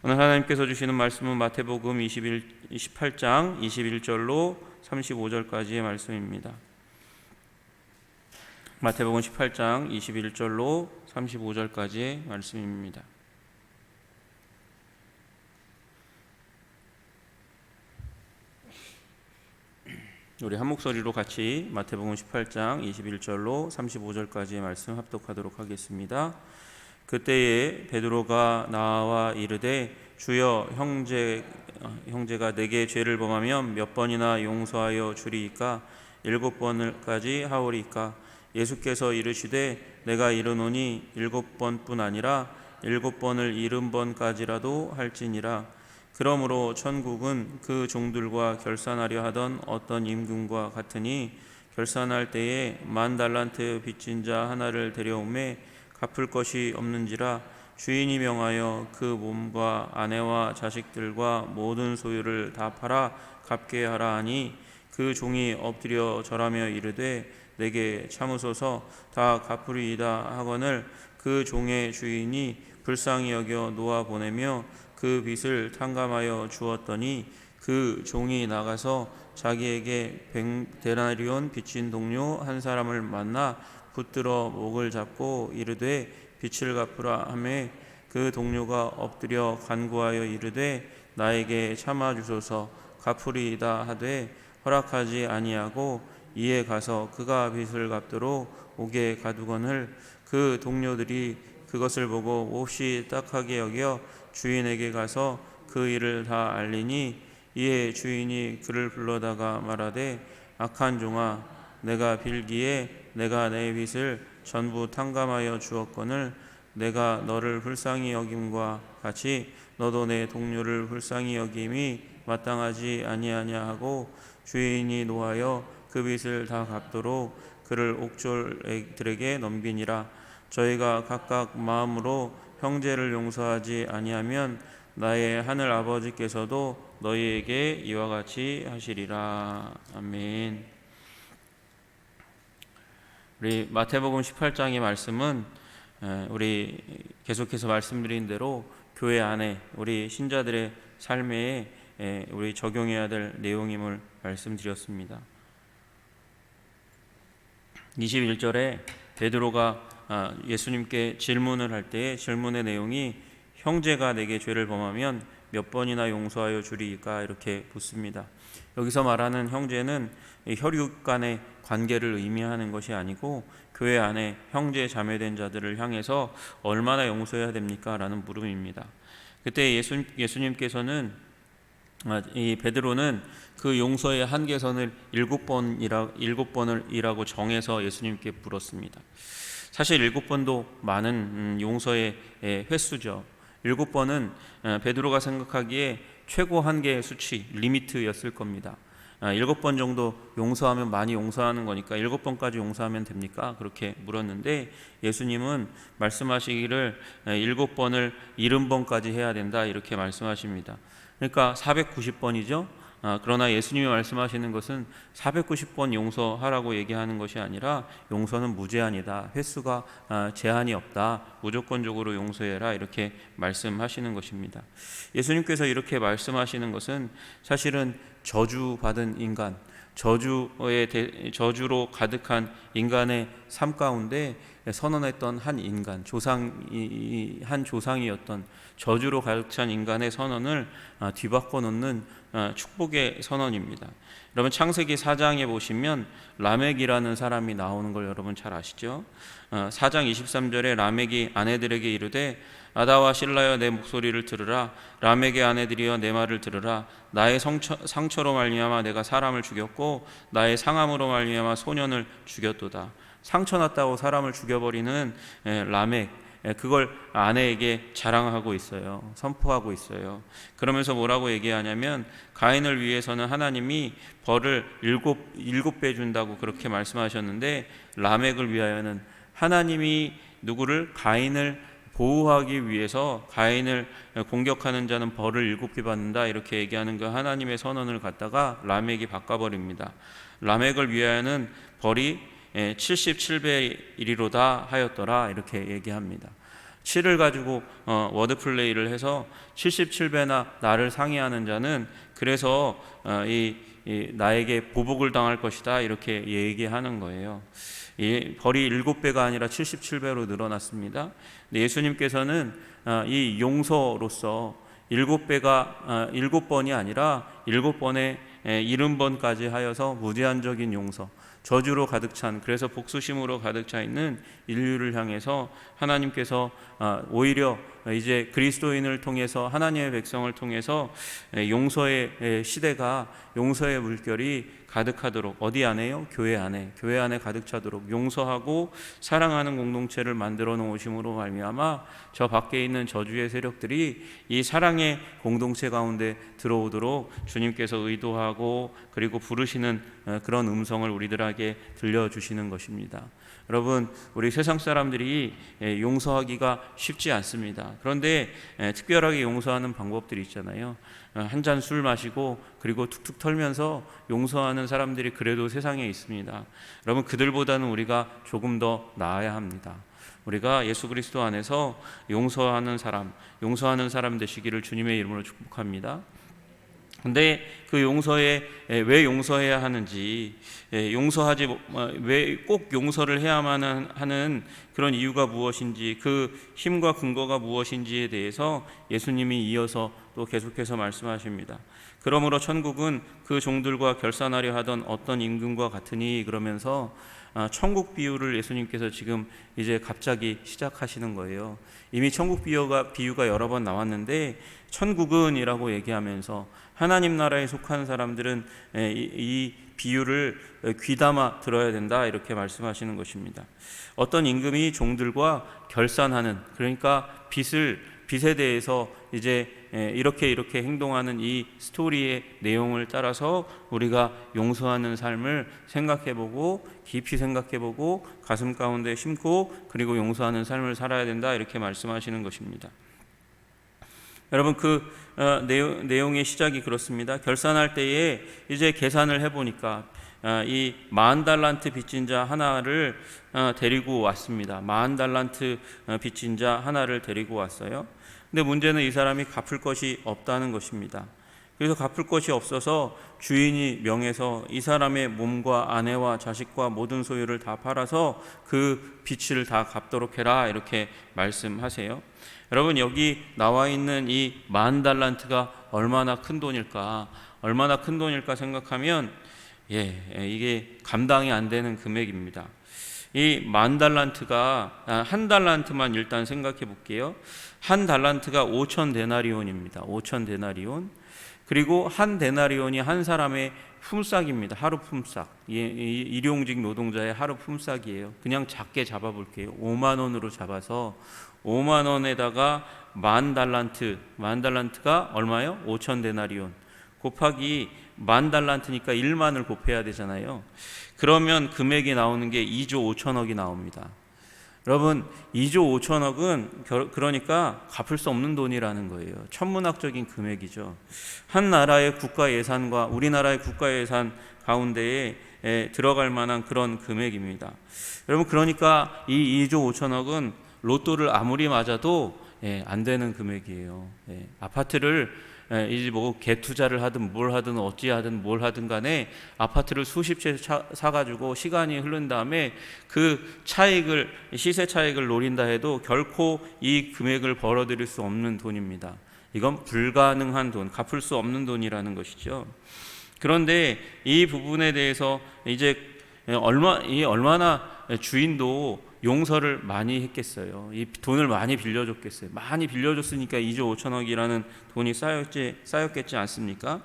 오늘 하나님께서 주시는 말씀은 마태복음 28장 21절로 35절까지의 말씀입니다. 마태복음 18장 21절로 35절까지의 말씀입니다. 우리 한 목소리로 같이 마태복음 18장 21절로 35절까지의 말씀 합독하도록 하겠습니다. 그때에 베드로가 나와 이르되 주여 형제가 내게 죄를 범하면 몇 번이나 용서하여 주리이까 7번까지 하오리이까 예수께서 이르시되 내가 이르노니 7번뿐 아니라 7번을 70번까지라도 할지니라. 그러므로 천국은 그 종들과 결산하려 하던 어떤 임금과 같으니 결산할 때에 10,000달란트 빚진 자 하나를 데려오매 갚을 것이 없는지라 주인이 명하여 그 몸과 아내와 자식들과 모든 소유를 다 팔아 갚게 하라 하니 그 종이 엎드려 절하며 이르되 내게 참으소서 다 갚으리이다 하거늘 그 종의 주인이 불쌍히 여겨 놓아 보내며 그 빚을 탕감하여 주었더니 그 종이 나가서 자기에게 100데나리온 빚진 동료 한 사람을 만나 붙들어 목을 잡고 이르되 빚을 갚으라 하매 그 동료가 엎드려 간구하여 이르되 나에게 참아 주소서 갚으리이다 하되 허락하지 아니하고 이에 가서 그가 빚을 갚도록 옥에 가두거늘 그 동료들이 그것을 보고 몹시 딱하게 여겨 주인에게 가서 그 일을 다 알리니 이에 주인이 그를 불러다가 말하되 악한 종아 내가 빌기에 내가 내 빚을 전부 탕감하여 주었거늘 내가 너를 불쌍히 여김과 같이 너도 내 동료를 불쌍히 여김이 마땅하지 아니하냐 하고 주인이 노하여 그 빚을 다 갚도록 그를 옥졸들에게 넘기니라. 저희가 각각 마음으로 형제를 용서하지 아니하면 나의 하늘 아버지께서도 너희에게 이와 같이 하시리라. 아멘. 우리 마태복음 18장의 말씀은 우리 계속해서 말씀드린 대로 교회 안에 우리 신자들의 삶에 우리 적용해야 될 내용임을 말씀드렸습니다. 21절에 베드로가 예수님께 질문을 할 때 질문의 내용이 형제가 내게 죄를 범하면 몇 번이나 용서하여 주리이까 이렇게 묻습니다. 여기서 말하는 형제는 혈육 간의 관계를 의미하는 것이 아니고 교회 안에 형제 자매된 자들을 향해서 얼마나 용서해야 됩니까? 라는 물음입니다. 그때 예수님께서는 이 베드로는 그 용서의 한계선을 7번이라고 정해서 예수님께 물었습니다. 사실 7번도 많은 용서의 횟수죠. 7번은 베드로가 생각하기에 최고 한계의 수치, 리미트였을 겁니다. 7번 정도 용서하면 많이 용서하는 거니까 7번까지 용서하면 됩니까? 그렇게 물었는데 예수님은 말씀하시기를 7번을 70번까지 해야 된다 이렇게 말씀하십니다. 그러니까 490번이죠. 그러나 예수님이 말씀하시는 것은 490번 용서하라고 얘기하는 것이 아니라 용서는 무제한이다. 횟수가 제한이 없다. 무조건적으로 용서해라 이렇게 말씀하시는 것입니다. 예수님께서 이렇게 말씀하시는 것은 사실은 저주받은 인간, 저주로 가득한 인간의 삶 가운데 선언했던 한 인간, 한 조상이었던 저주로 가득 찬 인간의 선언을 뒤바꿔 놓는 축복의 선언입니다. 여러분 창세기 4장에 보시면 라멕이라는 사람이 나오는 걸 여러분 잘 아시죠? 4장 23절에 라멕이 아내들에게 이르되 아다와 실라여 내 목소리를 들으라. 라멕의 아내들이여 내 말을 들으라. 나의 상처로 말미암아 내가 사람을 죽였고 나의 상함으로 말미암아 소년을 죽였도다. 상처났다고 사람을 죽여버리는 라멕, 그걸 아내에게 자랑하고 있어요. 선포하고 있어요. 그러면서 뭐라고 얘기하냐면 가인을 위해서는 하나님이 벌을 7배 준다고 그렇게 말씀하셨는데 라멕을 위하여는 하나님이 누구를 가인을 보호하기 위해서 가인을 공격하는 자는 벌을 7배 받는다 이렇게 얘기하는 그 하나님의 선언을 갖다가 라멕이 바꿔버립니다. 라멕을 위하여는 벌이 77배 이리로다 하였더라 이렇게 얘기합니다. 7을 가지고 워드 플레이를 해서 77배나 나를 상해하는 자는 그래서 나에게 보복을 당할 것이다 이렇게 얘기하는 거예요. 이 벌이 7배가 아니라 77배로 늘어났습니다. 예수님께서는 이 용서로서 7번이 아니라 7번에 70번까지 하여서 무제한적인 용서, 저주로 가득 찬, 그래서 복수심으로 가득 차 있는 인류를 향해서 하나님께서 오히려 이제 그리스도인을 통해서, 하나님의 백성을 통해서 용서의 시대가, 용서의 물결이 가득하도록, 어디 안에요? 교회 안에 가득 차도록 용서하고 사랑하는 공동체를 만들어 놓으심으로 말미암아 저 밖에 있는 저주의 세력들이 이 사랑의 공동체 가운데 들어오도록 주님께서 의도하고 그리고 부르시는 그런 음성을 우리들에게 들려주시는 것입니다. 여러분, 우리 세상 사람들이 용서하기가 쉽지 않습니다. 그런데 특별하게 용서하는 방법들이 있잖아요. 한 잔 술 마시고 그리고 툭툭 털면서 용서하는 사람들이 그래도 세상에 있습니다. 여러분, 그들보다는 우리가 조금 더 나아야 합니다. 우리가 예수 그리스도 안에서 용서하는 사람 되시기를 주님의 이름으로 축복합니다. 근데 그 왜 용서해야 하는지, 왜 꼭 용서를 해야만 하는 그런 이유가 무엇인지, 그 힘과 근거가 무엇인지에 대해서 예수님이 이어서 또 계속해서 말씀하십니다. 그러므로 천국은 그 종들과 결산하려 하던 어떤 임금과 같으니, 그러면서 천국 비유를 예수님께서 지금 이제 갑자기 시작하시는 거예요. 이미 천국 비유가 여러 번 나왔는데 천국은 이라고 얘기하면서 하나님 나라에 속한 사람들은 이 비유를 귀담아 들어야 된다 이렇게 말씀하시는 것입니다. 어떤 임금이 종들과 결산하는, 그러니까 빚에 대해서 이제 이렇게 행동하는 이 스토리의 내용을 따라서 우리가 용서하는 삶을 생각해보고 깊이 생각해보고 가슴 가운데 심고 그리고 용서하는 삶을 살아야 된다 이렇게 말씀하시는 것입니다. 여러분, 그 내용의 시작이 그렇습니다. 결산할 때에 이제 계산을 해보니까 이 10,000달란트 빚진 자 하나를 데리고 왔습니다. 10,000달란트 빚진 자 하나를 데리고 왔어요. 근데 문제는 이 사람이 갚을 것이 없다는 것입니다. 그래서 갚을 것이 없어서 주인이 명해서 이 사람의 몸과 아내와 자식과 모든 소유를 다 팔아서 그 빚을 다 갚도록 해라 이렇게 말씀하세요. 여러분, 여기 나와 있는 이 10,000달란트가 얼마나 큰 돈일까 생각하면 이게 감당이 안 되는 금액입니다. 이 10,000달란트가 한 달란트만 일단 생각해 볼게요. 한 달란트가 5,000데나리온입니다. 5,000데나리온. 그리고 한 데나리온이 한 사람의 품삯입니다. 하루 품삯. 일용직 노동자의 하루 품삯이에요. 그냥 작게 잡아볼게요. 5만 원으로 잡아서 5만 원에다가 10,000달란트가 얼마예요? 5,000데나리온. 곱하기 10,000달란트니까 1만을 곱해야 되잖아요. 그러면 금액이 나오는 게 2조 5천억이 나옵니다. 여러분, 2조 5천억은 그러니까 갚을 수 없는 돈이라는 거예요. 천문학적인 금액이죠. 한 나라의 국가 예산과 우리나라의 국가 예산 가운데에 들어갈 만한 그런 금액입니다. 여러분, 그러니까 이 2조 5천억은 로또를 아무리 맞아도 안 되는 금액이에요. 아파트를 이제 뭐 갭투자를 하든 뭘 하든 어찌하든 뭘 하든 간에 아파트를 수십 채 사가지고 시간이 흐른 다음에 그 시세 차익을 노린다 해도 결코 이 금액을 벌어들일 수 없는 돈입니다. 이건 불가능한 돈, 갚을 수 없는 돈이라는 것이죠. 그런데 이 부분에 대해서 이제 얼마나 주인도 용서를 많이 했겠어요. 이 돈을 많이 빌려줬겠어요. 많이 빌려줬으니까 2조 5천억이라는 돈이 쌓였겠지 않습니까?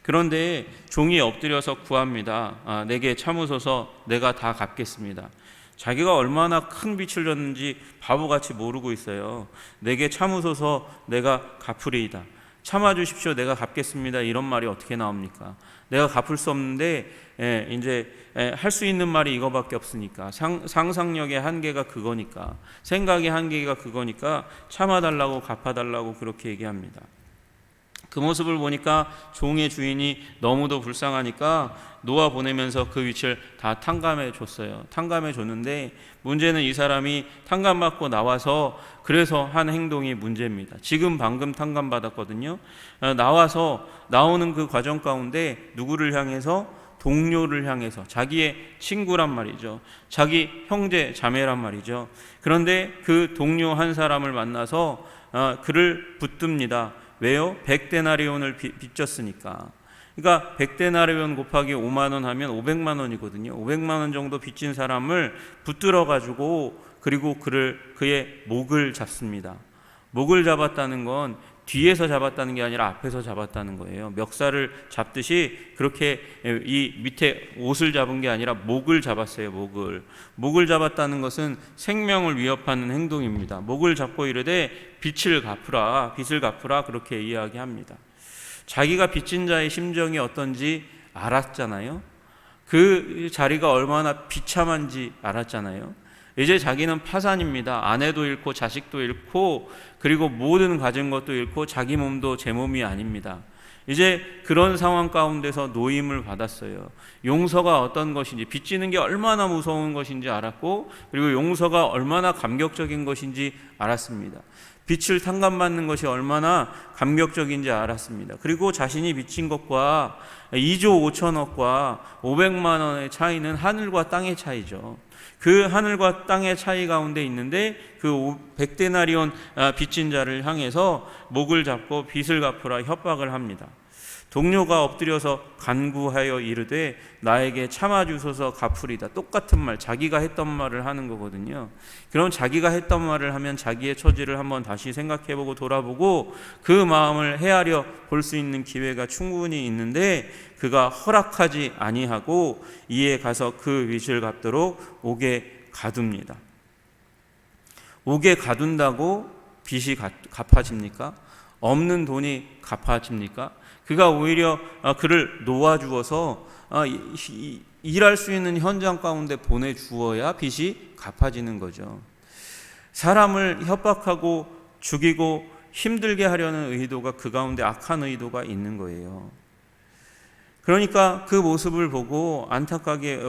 그런데 종이 엎드려서 구합니다. 내게 참으소서, 내가 다 갚겠습니다. 자기가 얼마나 큰 빚을 졌는지 바보같이 모르고 있어요. 내게 참으소서, 내가 갚으리이다. 참아주십시오, 내가 갚겠습니다. 이런 말이 어떻게 나옵니까? 내가 갚을 수 없는데 이제 할 수 있는 말이 이거밖에 없으니까, 상상력의 한계가 그거니까, 생각의 한계가 그거니까 참아달라고 갚아달라고 그렇게 얘기합니다. 그 모습을 보니까 종의 주인이 너무도 불쌍하니까 놓아 보내면서 그 위치를 다 탕감해 줬어요. 탕감해 줬는데 문제는 이 사람이 탕감받고 나와서 그래서 한 행동이 문제입니다. 지금 방금 탕감받았거든요. 나와서 나오는 그 과정 가운데 누구를 향해서? 동료를 향해서, 자기의 친구란 말이죠. 자기 형제 자매란 말이죠. 그런데 그 동료 한 사람을 만나서 그를 붙듭니다. 왜요? 100데나리온을 빚졌으니까. 그러니까 100데나리온 곱하기 5만 원 하면 500만 원이거든요. 500만 원 정도 빚진 사람을 붙들어 가지고 그리고 그의 목을 잡습니다. 목을 잡았다는 건 뒤에서 잡았다는 게 아니라 앞에서 잡았다는 거예요. 멱살을 잡듯이 그렇게 이 밑에 옷을 잡은 게 아니라 목을 잡았어요. 목을 잡았다는 것은 생명을 위협하는 행동입니다. 목을 잡고 이르되 빚을 갚으라 그렇게 이야기합니다. 자기가 빚진 자의 심정이 어떤지 알았잖아요. 그 자리가 얼마나 비참한지 알았잖아요. 이제 자기는 파산입니다. 아내도 잃고 자식도 잃고 그리고 모든 가진 것도 잃고 자기 몸도 제 몸이 아닙니다. 이제 그런 상황 가운데서 노임을 받았어요. 용서가 어떤 것인지, 빚지는 게 얼마나 무서운 것인지 알았고 그리고 용서가 얼마나 감격적인 것인지 알았습니다. 빚을 탕감받는 것이 얼마나 감격적인지 알았습니다. 그리고 자신이 빚진 것과 2조 5천억과 500만 원의 차이는 하늘과 땅의 차이죠. 그 하늘과 땅의 차이 가운데 있는데 그 100데나리온 빚진 자를 향해서 목을 잡고 빚을 갚으라 협박을 합니다. 동료가 엎드려서 간구하여 이르되 나에게 참아주소서 갚으리다. 똑같은 말, 자기가 했던 말을 하는 거거든요. 그럼 자기가 했던 말을 하면 자기의 처지를 한번 다시 생각해보고 돌아보고 그 마음을 헤아려 볼 수 있는 기회가 충분히 있는데 그가 허락하지 아니하고 이에 가서 그 빚을 갚도록 옥에 가둡니다. 옥에 가둔다고 빚이 갚아집니까? 없는 돈이 갚아집니까? 그가 오히려 그를 놓아주어서 일할 수 있는 현장 가운데 보내주어야 빚이 갚아지는 거죠. 사람을 협박하고 죽이고 힘들게 하려는 의도가 그 가운데 악한 의도가 있는 거예요. 그러니까 그 모습을 보고 안타깝게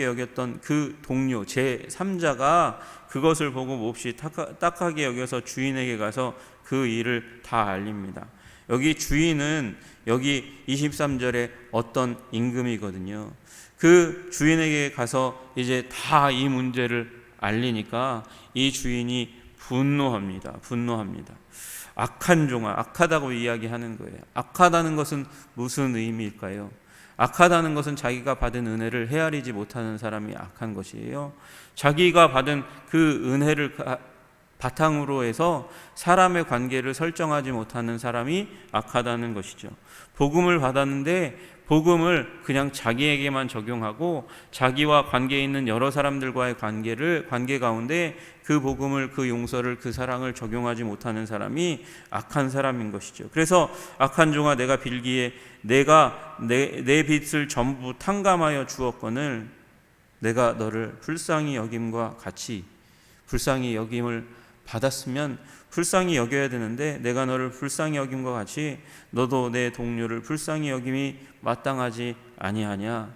여겼던 그 동료 제3자가 그것을 보고 몹시 딱하게 여겨서 주인에게 가서 그 일을 다 알립니다. 여기 주인은 여기 23절에 어떤 임금이거든요. 그 주인에게 가서 이제 다 이 문제를 알리니까 이 주인이 분노합니다. 악한 종아, 악하다고 이야기하는 거예요. 악하다는 것은 무슨 의미일까요? 악하다는 것은 자기가 받은 은혜를 헤아리지 못하는 사람이 악한 것이에요. 자기가 받은 그 은혜를 바탕으로 해서 사람의 관계를 설정하지 못하는 사람이 악하다는 것이죠. 복음을 받았는데 복음을 그냥 자기에게만 적용하고 자기와 관계 있는 여러 사람들과의 관계 가운데 그 복음을, 그 용서를, 그 사랑을 적용하지 못하는 사람이 악한 사람인 것이죠. 그래서 악한 종아, 내가 빌기에 내가 내 빚을 전부 탕감하여 주었거늘 내가 너를 불쌍히 여김과 같이, 불쌍히 여김을 받았으면 불쌍히 여겨야 되는데 내가 너를 불쌍히 여김과 같이 너도 내 동료를 불쌍히 여김이 마땅하지 아니하냐.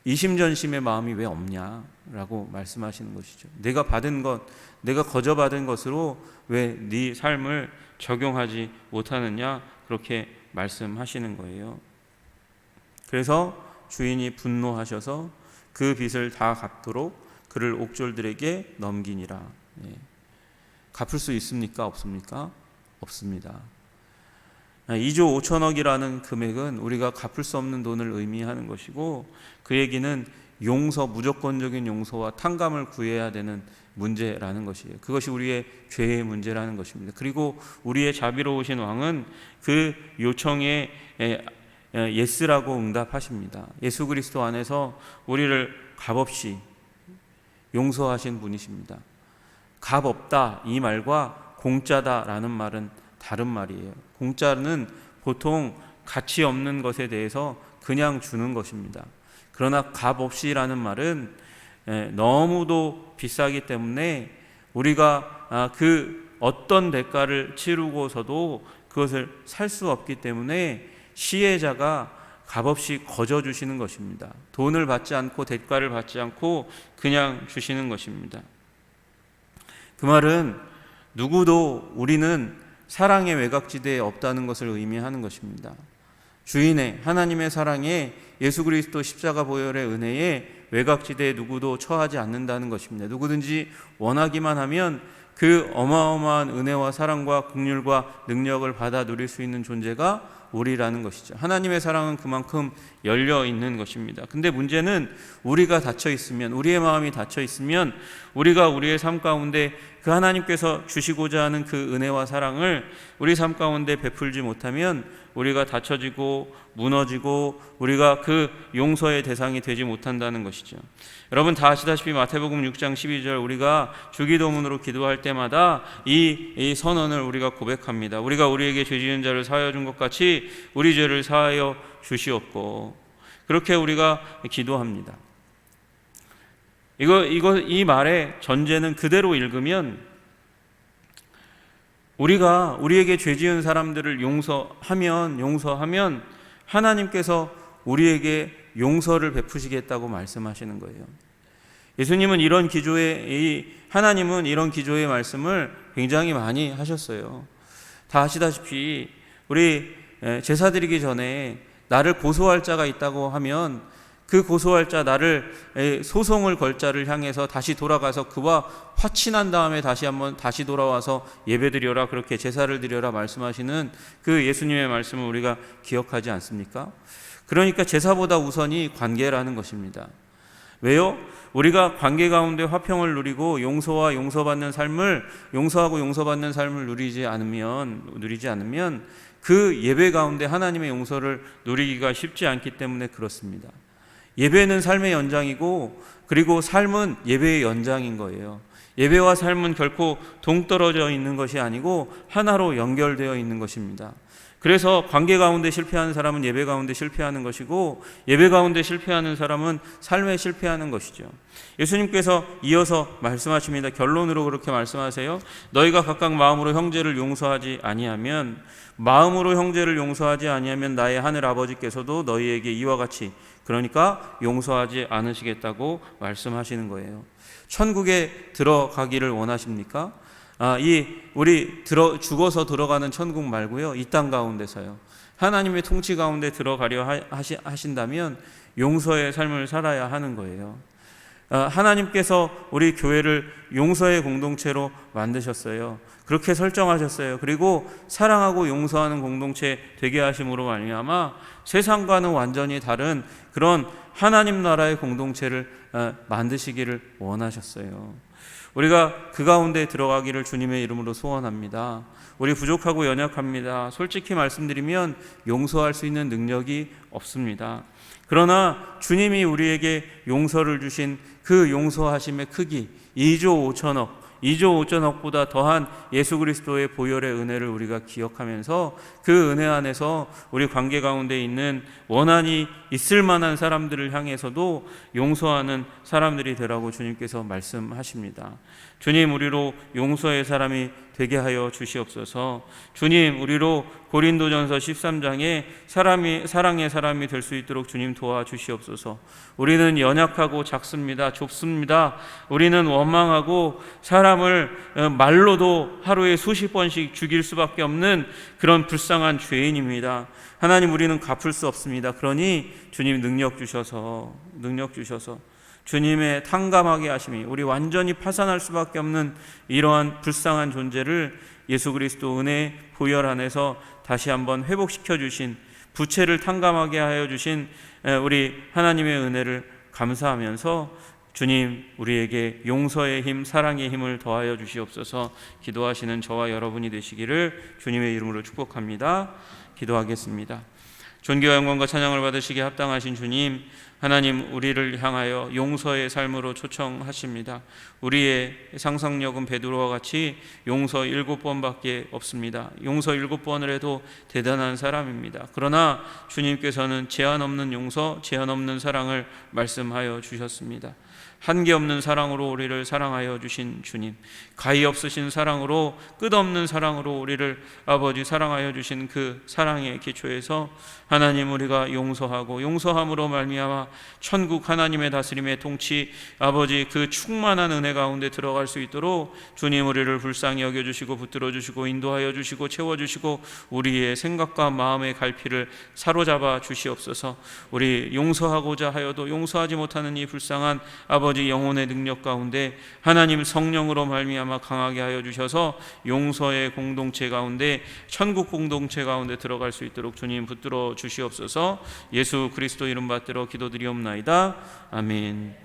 이심전심의 마음이 왜 없냐라고 말씀하시는 것이죠. 내가 받은 것, 내가 거저받은 것으로 왜 네 삶을 적용하지 못하느냐, 그렇게 말씀하시는 거예요. 그래서 주인이 분노하셔서 그 빚을 다 갚도록 그를 옥졸들에게 넘기니라. 갚을 수 있습니까? 없습니까? 없습니다. 2조 5천억이라는 금액은 우리가 갚을 수 없는 돈을 의미하는 것이고, 그 얘기는 용서, 무조건적인 용서와 탕감을 구해야 되는 문제라는 것이에요. 그것이 우리의 죄의 문제라는 것입니다. 그리고 우리의 자비로우신 왕은 그 요청에 예스라고 응답하십니다. 예수 그리스도 안에서 우리를 값없이 용서하신 분이십니다. 값 없다 이 말과 공짜다라는 말은 다른 말이에요. 공짜는 보통 가치 없는 것에 대해서 그냥 주는 것입니다. 그러나 값 없이라는 말은 너무도 비싸기 때문에 우리가 그 어떤 대가를 치르고서도 그것을 살 수 없기 때문에 시혜자가 값없이 거저 주시는 것입니다. 돈을 받지 않고 대가를 받지 않고 그냥 주시는 것입니다. 그 말은 누구도 우리는 사랑의 외곽지대에 없다는 것을 의미하는 것입니다. 주인의 하나님의 사랑에 예수 그리스도 십자가 보혈의 은혜에 외곽지대에 누구도 처하지 않는다는 것입니다. 누구든지 원하기만 하면 그 어마어마한 은혜와 사랑과 긍휼과 능력을 받아 누릴 수 있는 존재가 우리라는 것이죠. 하나님의 사랑은 그만큼 열려 있는 것입니다. 근데 문제는 우리가 닫혀 있으면, 우리의 마음이 닫혀 있으면, 우리가 우리의 삶 가운데 그 하나님께서 주시고자 하는 그 은혜와 사랑을 우리 삶 가운데 베풀지 못하면 우리가 닫혀지고 무너지고 우리가 그 용서의 대상이 되지 못한다는 것이죠. 여러분 다 아시다시피 마태복음 6장 12절 우리가 주기도문으로 기도할 때마다 이 선언을 우리가 고백합니다. 우리가 우리에게 죄 지은 자를 사하여 준 것 같이 우리 죄를 사하여 주시옵고, 그렇게 우리가 기도합니다. 이 말의 전제는 그대로 읽으면 우리가 우리에게 죄 지은 사람들을 용서하면 하나님께서 우리에게 용서를 베푸시겠다고 말씀하시는 거예요. 예수님은 하나님은 이런 기조의 말씀을 굉장히 많이 하셨어요. 다 아시다시피 우리 제사 드리기 전에 나를 고소할 자가 있다고 하면 그 고소할 자, 나를 소송을 걸 자를 향해서 다시 돌아가서 그와 화친한 다음에 다시 돌아와서 예배드려라, 그렇게 제사를 드려라 말씀하시는 그 예수님의 말씀을 우리가 기억하지 않습니까? 그러니까 제사보다 우선이 관계라는 것입니다. 왜요? 우리가 관계 가운데 화평을 누리고 용서하고 용서받는 삶을 누리지 않으면 그 예배 가운데 하나님의 용서를 누리기가 쉽지 않기 때문에 그렇습니다. 예배는 삶의 연장이고, 그리고 삶은 예배의 연장인 거예요. 예배와 삶은 결코 동떨어져 있는 것이 아니고 하나로 연결되어 있는 것입니다. 그래서 관계 가운데 실패하는 사람은 예배 가운데 실패하는 것이고, 예배 가운데 실패하는 사람은 삶에 실패하는 것이죠. 예수님께서 이어서 말씀하십니다. 결론으로 그렇게 말씀하세요. 너희가 각각 마음으로 형제를 용서하지 아니하면 나의 하늘 아버지께서도 너희에게 이와 같이, 그러니까 용서하지 않으시겠다고 말씀하시는 거예요. 천국에 들어가기를 원하십니까? 우리 죽어서 들어가는 천국 말고요, 이 땅 가운데서요, 하나님의 통치 가운데 들어가려 하신다면 용서의 삶을 살아야 하는 거예요. 하나님께서 우리 교회를 용서의 공동체로 만드셨어요. 그렇게 설정하셨어요. 그리고 사랑하고 용서하는 공동체 되게 하심으로 말미암아 세상과는 완전히 다른 그런 하나님 나라의 공동체를 만드시기를 원하셨어요. 우리가 그 가운데 들어가기를 주님의 이름으로 소원합니다. 우리 부족하고 연약합니다. 솔직히 말씀드리면 용서할 수 있는 능력이 없습니다. 그러나 주님이 우리에게 용서를 주신 그 용서하심의 크기, 2조 5천억보다 더한 예수 그리스도의 보혈의 은혜를 우리가 기억하면서 그 은혜 안에서 우리 관계 가운데 있는 원한이 있을 만한 사람들을 향해서도 용서하는 사람들이 되라고 주님께서 말씀하십니다. 주님, 우리로 용서의 사람이 되게 하여 주시옵소서. 주님, 우리로 고린도전서 13장에 사랑의 사람이 될 수 있도록 주님 도와주시옵소서. 우리는 연약하고 작습니다. 좁습니다. 우리는 원망하고 사람을 말로도 하루에 수십 번씩 죽일 수밖에 없는 그런 불쌍한 죄인입니다. 하나님, 우리는 갚을 수 없습니다. 그러니 주님 능력 주셔서 주님의 탕감하게 하심이 우리 완전히 파산할 수밖에 없는 이러한 불쌍한 존재를 예수 그리스도 은혜 보혈 안에서 다시 한번 회복시켜 주신, 부채를 탕감하게 하여 주신 우리 하나님의 은혜를 감사하면서 주님, 우리에게 용서의 힘, 사랑의 힘을 더하여 주시옵소서. 기도하시는 저와 여러분이 되시기를 주님의 이름으로 축복합니다. 기도하겠습니다. 존귀와 영광과 찬양을 받으시기에 합당하신 주님, 하나님, 우리를 향하여 용서의 삶으로 초청하십니다. 우리의 상상력은 베드로와 같이 용서 7번밖에 없습니다. 용서 7번을 해도 대단한 사람입니다. 그러나 주님께서는 제한 없는 용서, 제한 없는 사랑을 말씀하여 주셨습니다. 한계없는 사랑으로 우리를 사랑하여 주신 주님, 가히 없으신 사랑으로, 끝없는 사랑으로 우리를 아버지 사랑하여 주신 그 사랑의 기초에서 하나님, 우리가 용서하고 용서함으로 말미암아 천국 하나님의 다스림의 통치, 아버지 그 충만한 은혜 가운데 들어갈 수 있도록 주님, 우리를 불쌍히 여겨주시고 붙들어 주시고 인도하여 주시고 채워주시고 우리의 생각과 마음의 갈피를 사로잡아 주시옵소서. 우리 용서하고자 하여도 용서하지 못하는 이 불쌍한 아버지 영혼의 능력 가운데 하나님 성령으로 말미암아 강하게 하여 주셔서 용서의 공동체 가운데, 천국 공동체 가운데 들어갈 수 있도록 주님 붙들어 주시옵소서. 예수 그리스도 이름 받들어 기도드리옵나이다. 아멘.